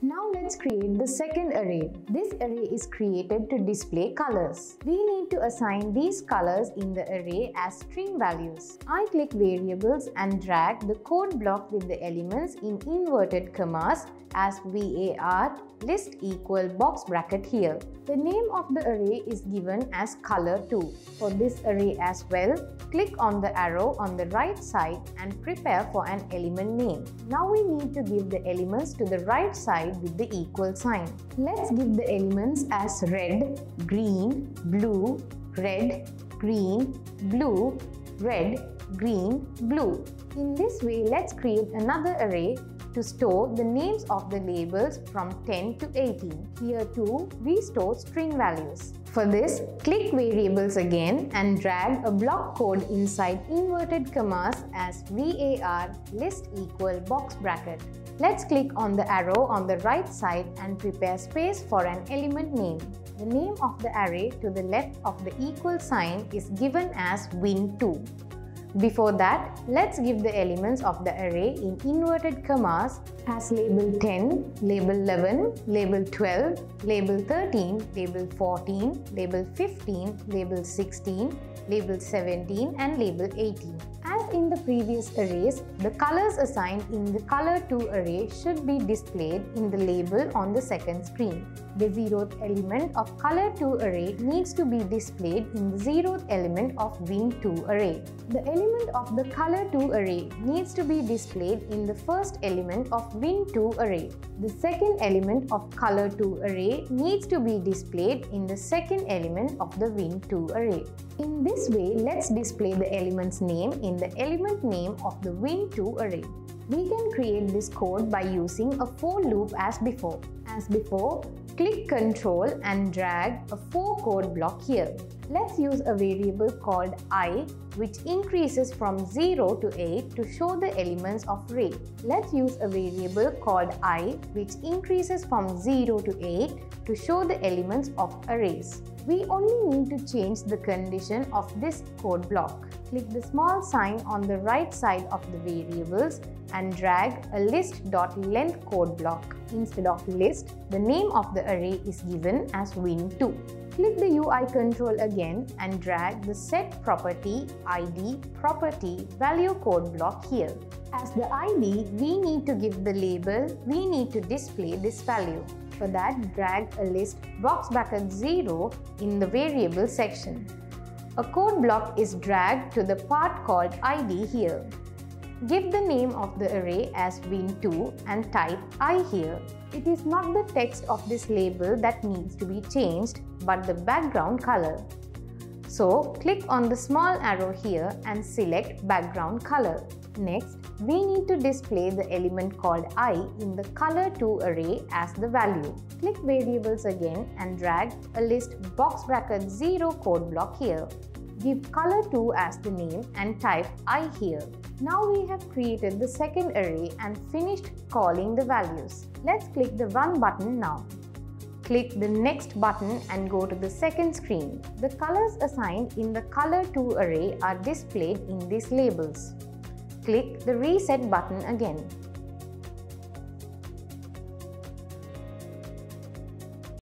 Now let's create the second array. This array is created to display colors. We need to assign these colors in the array as string values. I click variables and drag the code block with the elements in inverted commas as var list equal box bracket here. The name of the array is given as color2. For this array as well, click on the arrow on the right side and prepare for an element name. Now we need to give the elements to the right side with the equal sign. Let's give the elements as red, green, blue, red, green, blue, red, green, blue. In this way, let's create another array to store the names of the labels from 10 to 18. Here too, we store string values. For this, click variables again and drag a block code inside inverted commas as var list equal box bracket. Let's click on the arrow on the right side and prepare space for an element name. The name of the array to the left of the equal sign is given as win2. Before that, let's give the elements of the array in inverted commas as label 10, label 11, label 12, label 13, label 14, label 15, label 16, label 17 and label 18. As in the previous arrays, the colors assigned in the color2 array should be displayed in the label on the second screen. The 0th element of color2 array needs to be displayed in the 0th element of win2 array. The element of the color2 array needs to be displayed in the first element of win2 array. The second element of color2 array needs to be displayed in the second element of the win2 array. In this way, let's display the element's name in the element name of the win2 array. We can create this code by using a for loop as before. As before, click Ctrl and drag a for code block here. Let's use a variable called I, which increases from 0 to 8 to show the elements of array. Let's use a variable called I, which increases from 0 to 8 to show the elements of arrays. We only need to change the condition of this code block. Click the small sign on the right side of the variables and drag a list.length code block. Instead of list, the name of the array is given as win2. Click the UI control again and drag the set property ID property value code block here. As the ID, we need to give the label, we need to display this value. For that, drag a list box bracket 0 in the variable section. A code block is dragged to the part called ID here. Give the name of the array as win2 and type I here. It is not the text of this label that needs to be changed, but the background color. So, click on the small arrow here and select background color. Next, we need to display the element called I in the color2 array as the value. Click variables again and drag a list box bracket 0 code block here. Give color2 as the name and type I here. Now we have created the second array and finished calling the values. Let's click the Run button now. Click the Next button and go to the second screen. The colors assigned in the color2 array are displayed in these labels. Click the Reset button again.